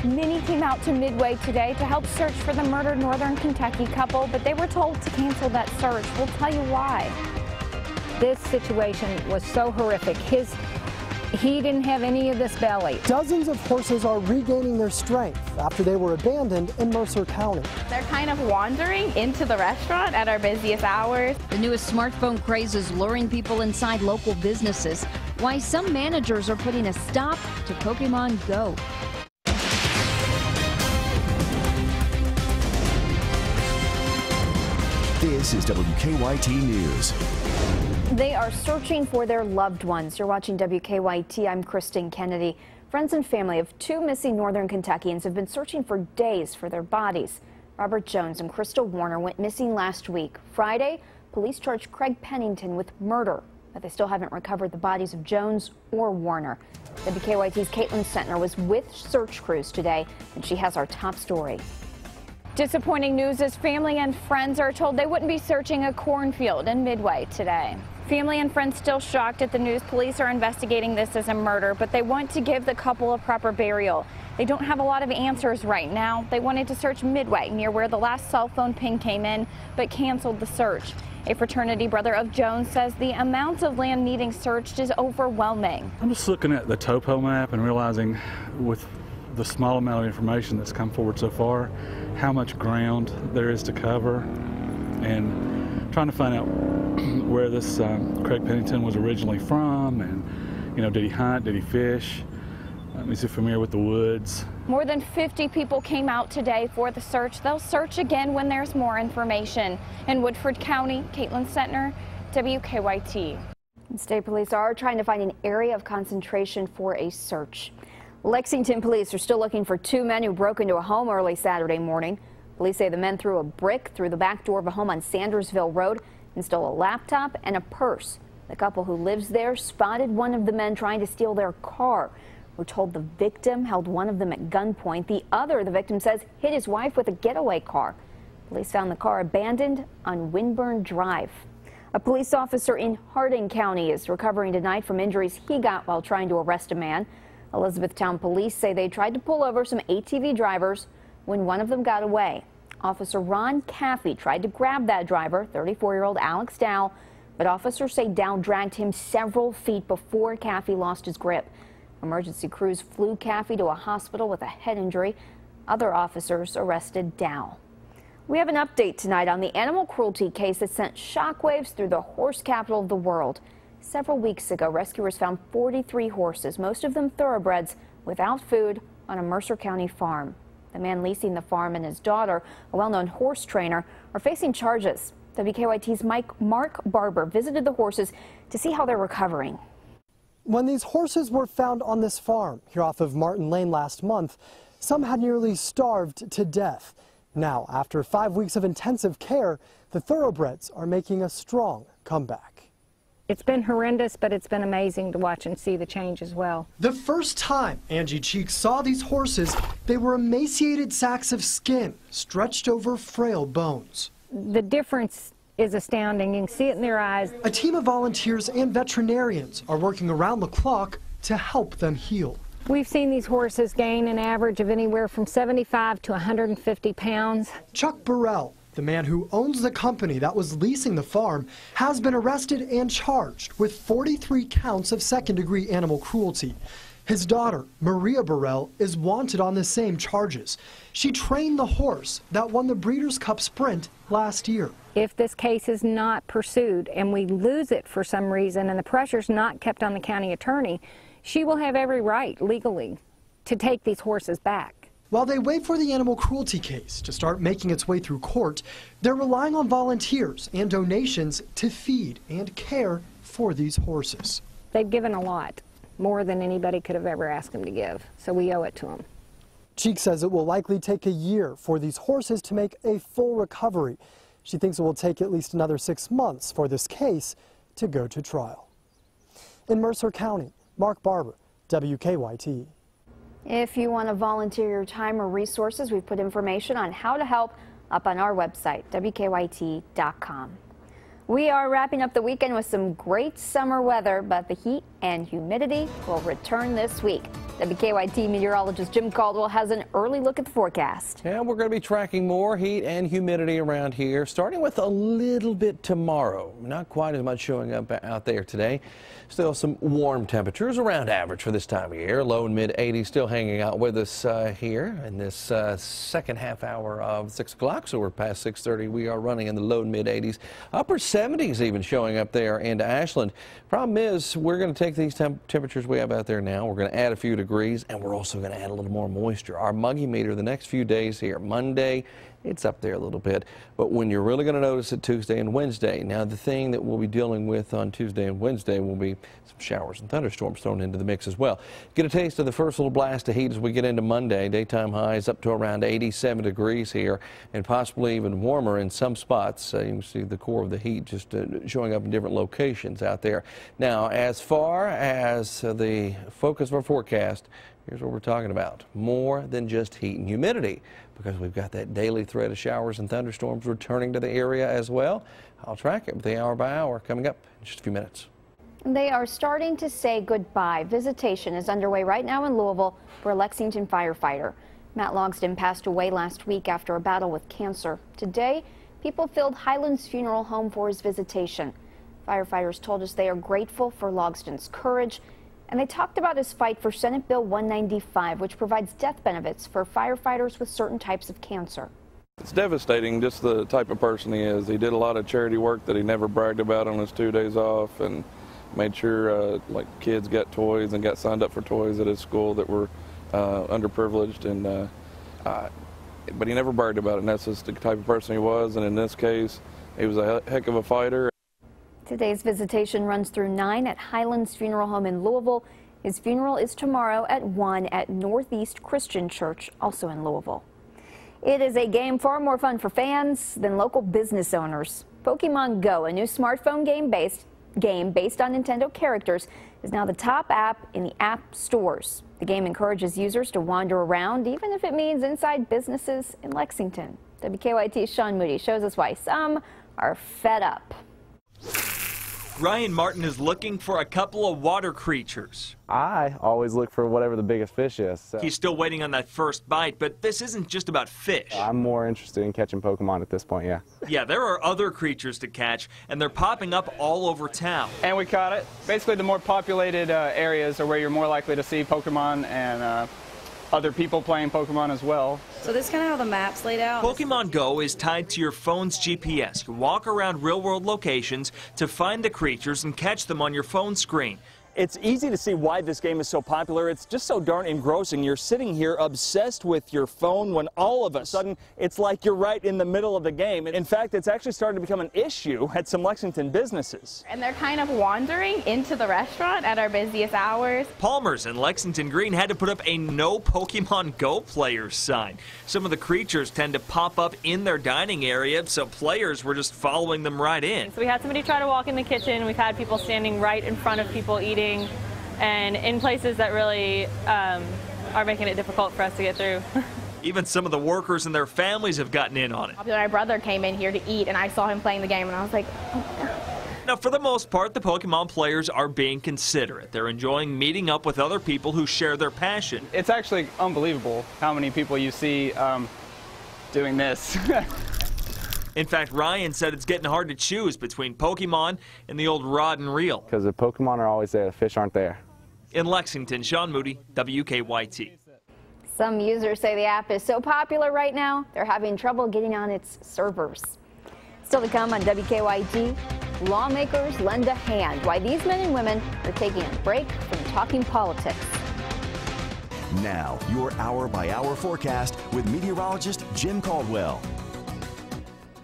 Many came out to Midway today to help search for the murdered Northern Kentucky couple, but they were told to cancel that search. We'll tell you why. This situation was so horrific. He didn't have any of this belly. Dozens of horses are regaining their strength after they were abandoned in Mercer County. They're kind of wandering into the restaurant at our busiest hours. The newest smartphone craze is luring people inside local businesses. Why some managers are putting a stop to Pokemon Go. This is WKYT News. They are searching for their loved ones. You're watching WKYT. I'm Kristen Kennedy. Friends and family of two missing Northern Kentuckians have been searching for days for their bodies. Robert Jones and Crystal Warner went missing last week. Friday, police charged Craig Pennington with murder, but they still haven't recovered the bodies of Jones or Warner. WKYT's Caitlin Sentner was with search crews today, and she has our top story. Disappointing news as family and friends are told they wouldn't be searching a cornfield in Midway today. Family and friends still shocked at the news. Police are investigating this as a murder, but they want to give the couple a proper burial. They don't have a lot of answers right now. They wanted to search Midway near where the last cell phone ping came in, but canceled the search. A fraternity brother of Jones says the amount of land needing searched is overwhelming. I'm just looking at the topo map and realizing with the small amount of information that's come forward so far, how much ground there is to cover, and trying to find out where this Craig Pennington was originally from, and did he hunt, did he fish, is he familiar with the woods. More than 50 people came out today for the search. They'll search again when there's more information. In Woodford County, Caitlin Sentner, WKYT. State police are trying to find an area of concentration for a search. Lexington police are still looking for two men who broke into a home early Saturday morning. Police say the men threw a brick through the back door of a home on Sandersville Road and stole a laptop and a purse. The couple who lives there spotted one of the men trying to steal their car. We're told the victim held one of them at gunpoint. The other, the victim says, hit his wife with a getaway car. Police found the car abandoned on Winburn Drive. A police officer in Hardin County is recovering tonight from injuries he got while trying to arrest a man. Elizabethtown police say they tried to pull over some ATV drivers when one of them got away. Officer Ron Caffey tried to grab that driver, 34-year-old Alex Dow, but officers say Dow dragged him several feet before Caffey lost his grip. Emergency crews flew Caffey to a hospital with a head injury. Other officers arrested Dow. We have an update tonight on the animal cruelty case that sent shockwaves through the horse capital of the world. Several weeks ago, rescuers found 43 horses, most of them thoroughbreds, without food on a Mercer County farm. The man leasing the farm and his daughter, a well-known horse trainer, are facing charges. WKYT's Mark Barber visited the horses to see how they're recovering. When these horses were found on this farm here off of Martin Lane last month, some had nearly starved to death. Now, after 5 weeks of intensive care, the thoroughbreds are making a strong comeback. It's been horrendous, but it's been amazing to watch and see the change as well. The first time Angie Cheek saw these horses, they were emaciated sacks of skin stretched over frail bones. The difference is astounding. You can see it in their eyes. A team of volunteers and veterinarians are working around the clock to help them heal. We've seen these horses gain an average of anywhere from 75 to 150 pounds. Chuck Burrell, the man who owns the company that was leasing the farm, has been arrested and charged with 43 counts of second-degree animal cruelty. His daughter, Maria Burrell, is wanted on the same charges. She trained the horse that won the Breeders' Cup Sprint last year. If this case is not pursued and we lose it for some reason and the pressure's not kept on the county attorney, she will have every right legally to take these horses back. While they wait for the animal cruelty case to start making its way through court, they're relying on volunteers and donations to feed and care for these horses. They've given a lot, more than anybody could have ever asked them to give, so we owe it to them. Cheek says it will likely take a year for these horses to make a full recovery. She thinks it will take at least another 6 months for this case to go to trial. In Mercer County, Mark Barber, WKYT. If you want to volunteer your time or resources, we've put information on how to help up on our website, WKYT.com. We are wrapping up the weekend with some great summer weather, but the heat and humidity will return this week. WKYT meteorologist Jim Caldwell has an early look at the forecast. And we're going to be tracking more heat and humidity around here, starting with a little bit tomorrow. Not quite as much showing up out there today. Still some warm temperatures around average for this time of year. Low and mid 80s still hanging out with us here in this second half hour of 6 o'clock. So we're past 6:30. We are running in the low and mid 80s. Upper 70s even showing up there into Ashland. Problem is, we're going to take these temperatures we have out there now. We're going to add a few degrees, and we're also going to add a little more moisture. Our muggy meter the next few days here. Monday, it's up there a little bit, but when you're really going to notice it, Tuesday and Wednesday. Now, the thing that we'll be dealing with on Tuesday and Wednesday will be some showers and thunderstorms thrown into the mix as well. Get a taste of the first little blast of heat as we get into Monday. Daytime highs up to around 87 degrees here, and possibly even warmer in some spots. You can see the core of the heat just showing up in different locations out there. Now, as far as the focus of our forecast, here's what we're talking about. More than just heat and humidity, because we've got that daily threat of showers and thunderstorms returning to the area as well. I'll track it with the hour by hour coming up in just a few minutes. They are starting to say goodbye. Visitation is underway right now in Louisville for a Lexington firefighter. Matt Logsdon passed away last week after a battle with cancer. Today, people filled Highlands Funeral Home for his visitation. Firefighters told us they are grateful for Logsdon's courage, and they talked about his fight for Senate Bill 195, which provides death benefits for firefighters with certain types of cancer. It's devastating, just the type of person he is. He did a lot of charity work that he never bragged about on his 2 days off, and made sure like kids got toys and got signed up for toys at his school that were underprivileged, and but he never bragged about it, and that's just the type of person he was. And in this case, he was a heck of a fighter. Today's visitation runs through 9 at Highlands Funeral Home in Louisville. His funeral is tomorrow at 1 at Northeast Christian Church, also in Louisville. It is a game far more fun for fans than local business owners. Pokemon Go, a new smartphone game based on Nintendo characters, is now the top app in the app stores. The game encourages users to wander around, even if it means inside businesses in Lexington. WKYT's Sean Moody shows us why some are fed up. Ryan Martin is looking for a couple of water creatures. I always look for whatever the biggest fish is. So. He's still waiting on that first bite, but this isn't just about fish. I'm more interested in catching Pokemon at this point, yeah. Yeah, there are other creatures to catch, and they're popping up all over town. And we caught it. Basically, the more populated areas are where you're more likely to see Pokemon and other people playing Pokemon as well. So this is kind of how the map's laid out. Pokemon Go is tied to your phone's GPS. You walk around real-world locations to find the creatures and catch them on your phone screen. It's easy to see why this game is so popular. It's just so darn engrossing. You're sitting here obsessed with your phone when all of a sudden it's like you're right in the middle of the game. In fact, it's actually starting to become an issue at some Lexington businesses. And they're kind of wandering into the restaurant at our busiest hours. Palmer's and Lexington Green had to put up a no Pokemon Go players sign. Some of the creatures tend to pop up in their dining area, so players were just following them right in. So we had somebody try to walk in the kitchen. We've had people standing right in front of people eating, and in places that really are making it difficult for us to get through. Even some of the workers and their families have gotten in on it. My brother came in here to eat, and I saw him playing the game, and I was like, oh. Now, for the most part, the Pokemon players are being considerate. They're enjoying meeting up with other people who share their passion. It's actually unbelievable how many people you see doing this. In fact, Ryan said it's getting hard to choose between Pokemon and the old rod and reel. Because the Pokemon are always there, the fish aren't there. In Lexington, Sean Moody, WKYT. Some users say the app is so popular right now, they're having trouble getting on its servers. Still to come on WKYT, lawmakers lend a hand. Why these men and women are taking a break from talking politics. Now, your hour-by-hour forecast with meteorologist Jim Caldwell.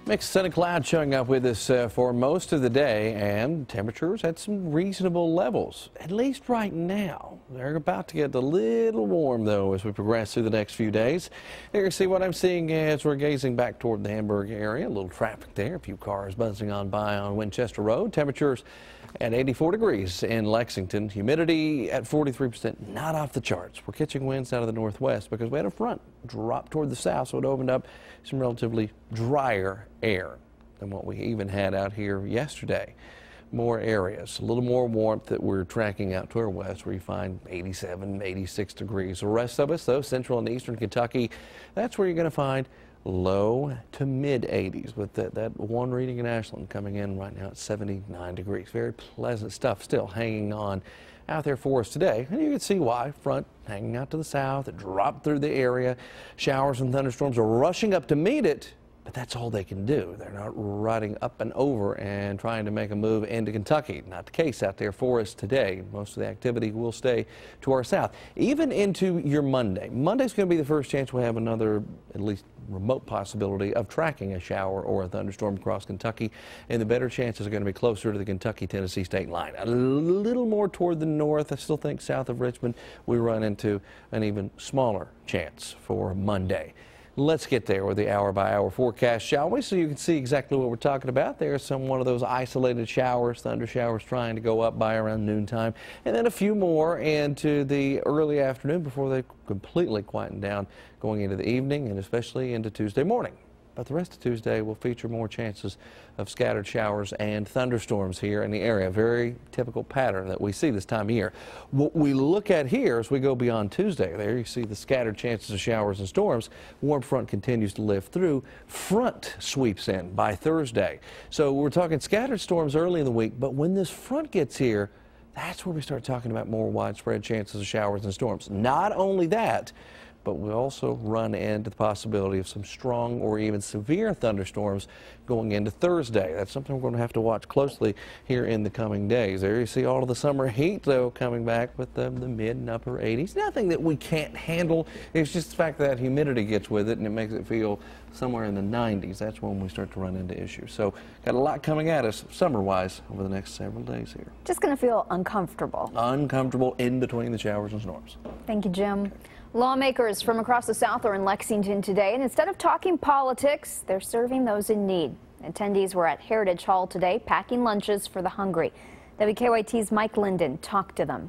Mixed sun and cloud showing up with us for most of the day, and temperatures at some reasonable levels, at least right now. They're about to get a little warm, though, as we progress through the next few days. You can see what I'm seeing as we're gazing back toward the Hamburg area. A little traffic there, a few cars buzzing on by on Winchester Road. Temperatures at 84 degrees in Lexington. Humidity at 43%, not off the charts. We're catching winds out of the northwest because we had a front drop toward the south, so it opened up some relatively drier air than what we even had out here yesterday. more areas, a little more warmth that we're tracking out to our west, where you find 87, 86 degrees. The rest of us, though, central and eastern Kentucky, that's where you're going to find low to mid 80s, with that one reading in Ashland coming in right now at 79 degrees. Very pleasant stuff still hanging on out there for us today. And you can see why. Front hanging out to the south, it dropped through the area. Showers and thunderstorms are rushing up to meet it. But that's all they can do. They're not riding up and over and trying to make a move into Kentucky. Not the case out there for us today. Most of the activity will stay to our south. Even into your Monday. Monday's going to be the first chance we'll have another, at least remote possibility of tracking a shower or a thunderstorm across Kentucky. And the better chances are going to be closer to the Kentucky-Tennessee state line. A little more toward the north. I still think south of Richmond we run into an even smaller chance for Monday. Let's get there with the hour-by-hour forecast, shall we? So you can see exactly what we're talking about. There's one of those isolated showers, thunder showers trying to go up by around noontime, and then a few more into the early afternoon before they completely quieten down going into the evening and especially into Tuesday morning. But the rest of Tuesday will feature more chances of scattered showers and thunderstorms here in the area. Very typical pattern that we see this time of year. What we look at here as we go beyond Tuesday, there you see the scattered chances of showers and storms. Warm front continues to lift through. Front sweeps in by Thursday. So we're talking scattered storms early in the week, but when this front gets here, that's where we start talking about more widespread chances of showers and storms. Not only that, but we also run into the possibility of some strong or even severe thunderstorms going into Thursday. That's something we're going to have to watch closely here in the coming days. There you see all of the summer heat, though, coming back with the mid and upper 80s. Nothing that we can't handle. It's just the fact that humidity gets with it and it makes it feel somewhere in the 90s. That's when we start to run into issues. So got a lot coming at us summer-wise over the next several days here. Just going to feel uncomfortable. Uncomfortable in between the showers and storms. Thank you, Jim. Lawmakers from across the South are in Lexington today, and instead of talking politics, they're serving those in need. Attendees were at Heritage Hall today packing lunches for the hungry. WKYT's Mike Linden talked to them.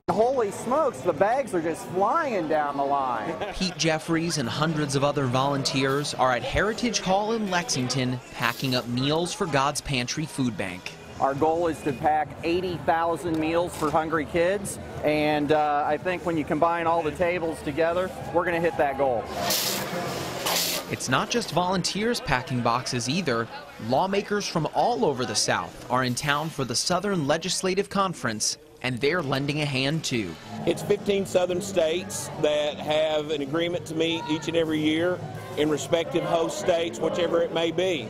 Holy smokes, the bags are just flying down the line. Pete Jeffries and hundreds of other volunteers are at Heritage Hall in Lexington packing up meals for God's Pantry Food Bank. Our goal is to pack 80,000 meals for hungry kids, and I think when you combine all the tables together, we're going to hit that goal. It's not just volunteers packing boxes either. Lawmakers from all over the South are in town for the Southern Legislative Conference, and they're lending a hand too. It's 15 southern states that have an agreement to meet each and every year in respective host states, whichever it may be.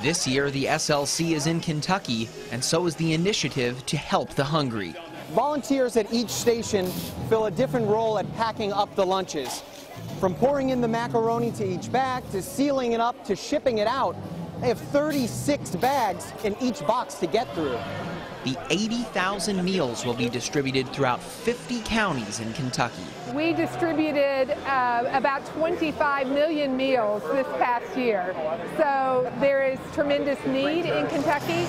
This year, the SLC is in Kentucky, and so is the initiative to help the hungry. Volunteers at each station fill a different role at packing up the lunches. From pouring in the macaroni to each bag, to sealing it up, to shipping it out. They have 36 bags in each box to get through. The 80,000 meals will be distributed throughout 50 counties in Kentucky. We distributed about 25 million meals this past year. So there is tremendous need in Kentucky.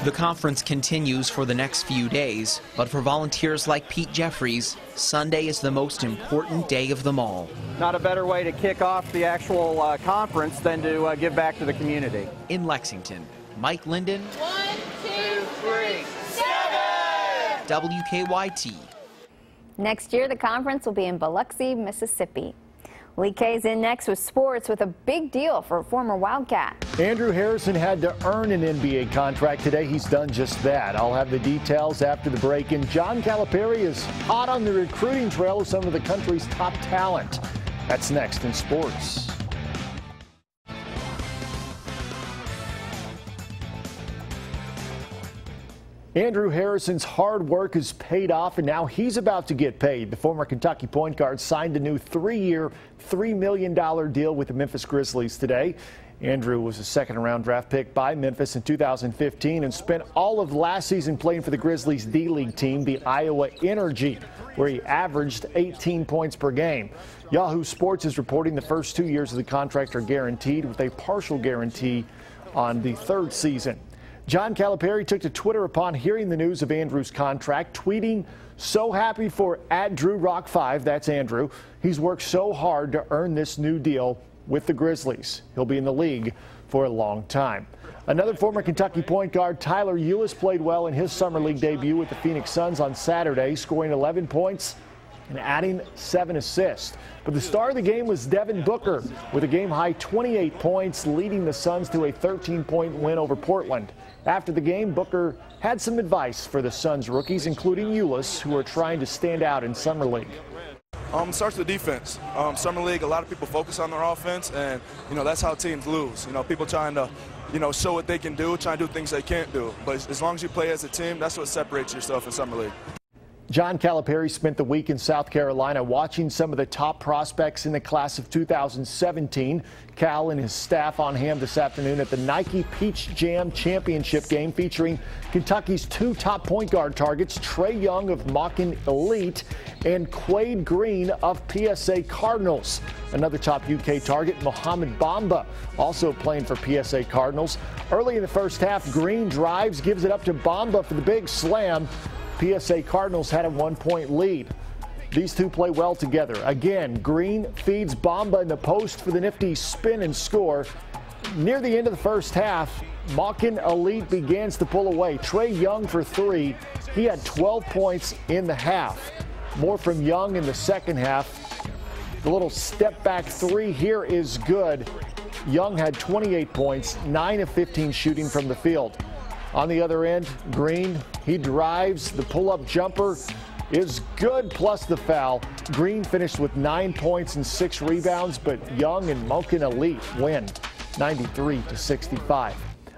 The conference continues for the next few days, but for volunteers like Pete Jeffries, Sunday is the most important day of them all. Not a better way to kick off the actual conference than to give back to the community. In Lexington, Mike Linden. 1, 2, 3, 7! WKYT. Next year, the conference will be in Biloxi, Mississippi. Lee K's in next with sports with a big deal for a former Wildcat. Andrew Harrison had to earn an NBA contract today. He's done just that. I'll have the details after the break. And John Calipari is hot on the recruiting trail of some of the country's top talent. That's next in sports. Andrew Harrison's hard work has paid off, and now he's about to get paid. The former Kentucky point guard signed a new 3-year, $3 million deal with the Memphis Grizzlies today. Andrew was a second-round draft pick by Memphis in 2015 and spent all of last season playing for the Grizzlies' D-League team, the Iowa Energy, where he averaged 18 points per game. Yahoo Sports is reporting the first 2 years of the contract are guaranteed, with a partial guarantee on the third season. John Calipari took to Twitter upon hearing the news of Andrew's contract, tweeting, "So happy for @DrewRock5, that's Andrew. He's worked so hard to earn this new deal with the Grizzlies. He'll be in the league for a long time. Another former Kentucky point guard, Tyler Ulis, played well in his summer league debut with the Phoenix Suns on Saturday, scoring 11 points and adding 7 assists. But the star of the game was Devin Booker with a game-high 28 points, leading the Suns to a 13-point win over Portland. After the game, Booker had some advice for the Suns rookies, including Ulis, who are trying to stand out in summer league. It starts with defense. Summer league, a lot of people focus on their offense, and that's how teams lose. People trying to show what they can do, trying to do things they can't do. But as long as you play as a team, that's what separates yourself in summer league. John Calipari spent the week in South Carolina watching some of the top prospects in the class of 2017. Cal and his staff on hand this afternoon at the Nike Peach Jam Championship game featuring Kentucky's 2 top point guard targets, Trae Young of Machin Elite and Quade Green of PSA Cardinals. Another top UK target, Mohamed Bamba, also playing for PSA Cardinals. Early in the first half, Green drives, gives it up to Bamba for the big slam. PSA Cardinals had a 1-point lead. These two play well together. Again, Green feeds Bamba in the post for the nifty spin and score. Near the end of the first half, Machin Elite begins to pull away. Trae Young for 3. He had 12 points in the half. More from Young in the second half. The little step back 3 here is good. Young had 28 points, 9 of 15 shooting from the field. On the other end, Green, he drives. The pull-up jumper is good, plus the foul. Green finished with 9 points and 6 rebounds, but Young and Machin Elite win 93-65.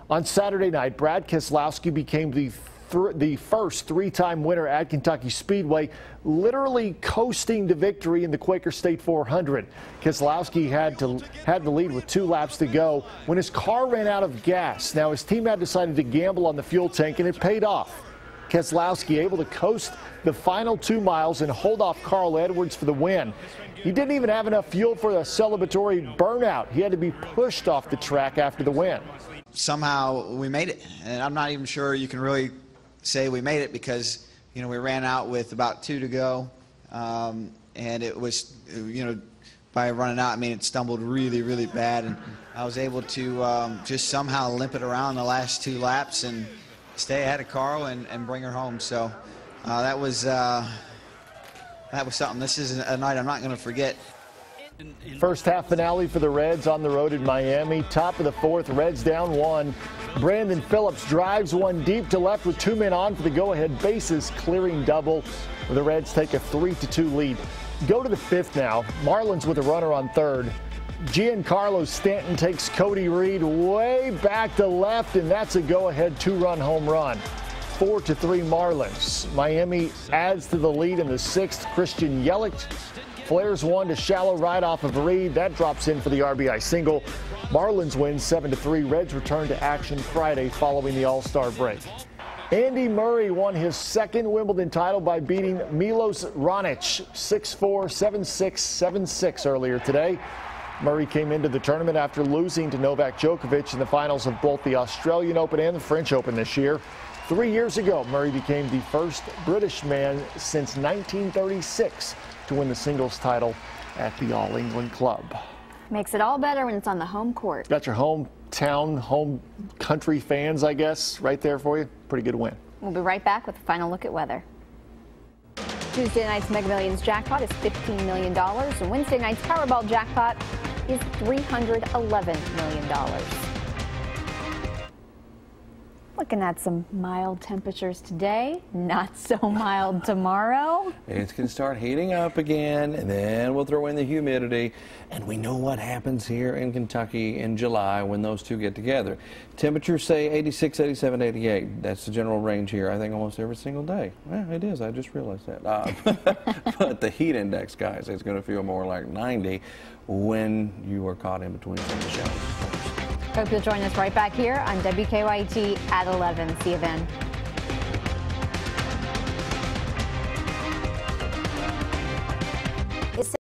On Saturday night, Brad Keselowski became the first 3-time winner at Kentucky Speedway, literally coasting to victory in the Quaker State 400. Keselowski had the lead with 2 laps to go when his car ran out of gas. Now his team had decided to gamble on the fuel tank, and it paid off. Keselowski able to coast the final 2 miles and hold off Carl Edwards for the win. He didn't even have enough fuel for a celebratory burnout. He had to be pushed off the track after the win. Somehow we made it, and I'm not even sure you can really say we made it because we ran out with about 2 to go, and it was by running out, it stumbled really bad, and I was able to just somehow limp it around the last 2 laps and stay ahead of Carl and bring her home. So that was something. This is a night I'm not going to forget. First half finale for the Reds on the road in Miami. Top of the 4th, Reds down 1. Brandon Phillips drives one deep to left with 2 men on for the go-ahead bases clearing double. The Reds take a 3-2 lead. Go to the 5th now. Marlins with a runner on 3rd. Giancarlo Stanton takes Cody Reed way back to left, and that's a go-ahead 2-run home run. 4-3 Marlins. Miami adds to the lead in the 6th. Christian Yelich flares one to shallow right off of Reed. That drops in for the RBI single. Marlins win 7-3. Reds return to action Friday following the All-Star break. Andy Murray won his 2nd Wimbledon title by beating Milos Raonic 6-4, 7-6, 7-6 earlier today. Murray came into the tournament after losing to Novak Djokovic in the finals of both the Australian Open and the French Open this year. 3 years ago, Murray became the first British man since 1936 to win the singles title at the All England Club. Makes it all better when it's on the home court. Got your hometown, home country fans, I guess, right there for you. Pretty good win. We'll be right back with a final look at weather. Tuesday night's Mega Millions jackpot is $15 million, and Wednesday night's Powerball jackpot is $311 million. Looking at some mild temperatures today, not so mild tomorrow. It's going to start heating up again, and then we'll throw in the humidity. And we know what happens here in Kentucky in July when those two get together. Temperatures say 86, 87, 88. That's the general range here, I think, almost every single day. Well, it is. I just realized that. But the heat index, guys, is going to feel more like 90 when you are caught in between some of the showers. Hope you'll join us right back here on WKYT at 11. See you then.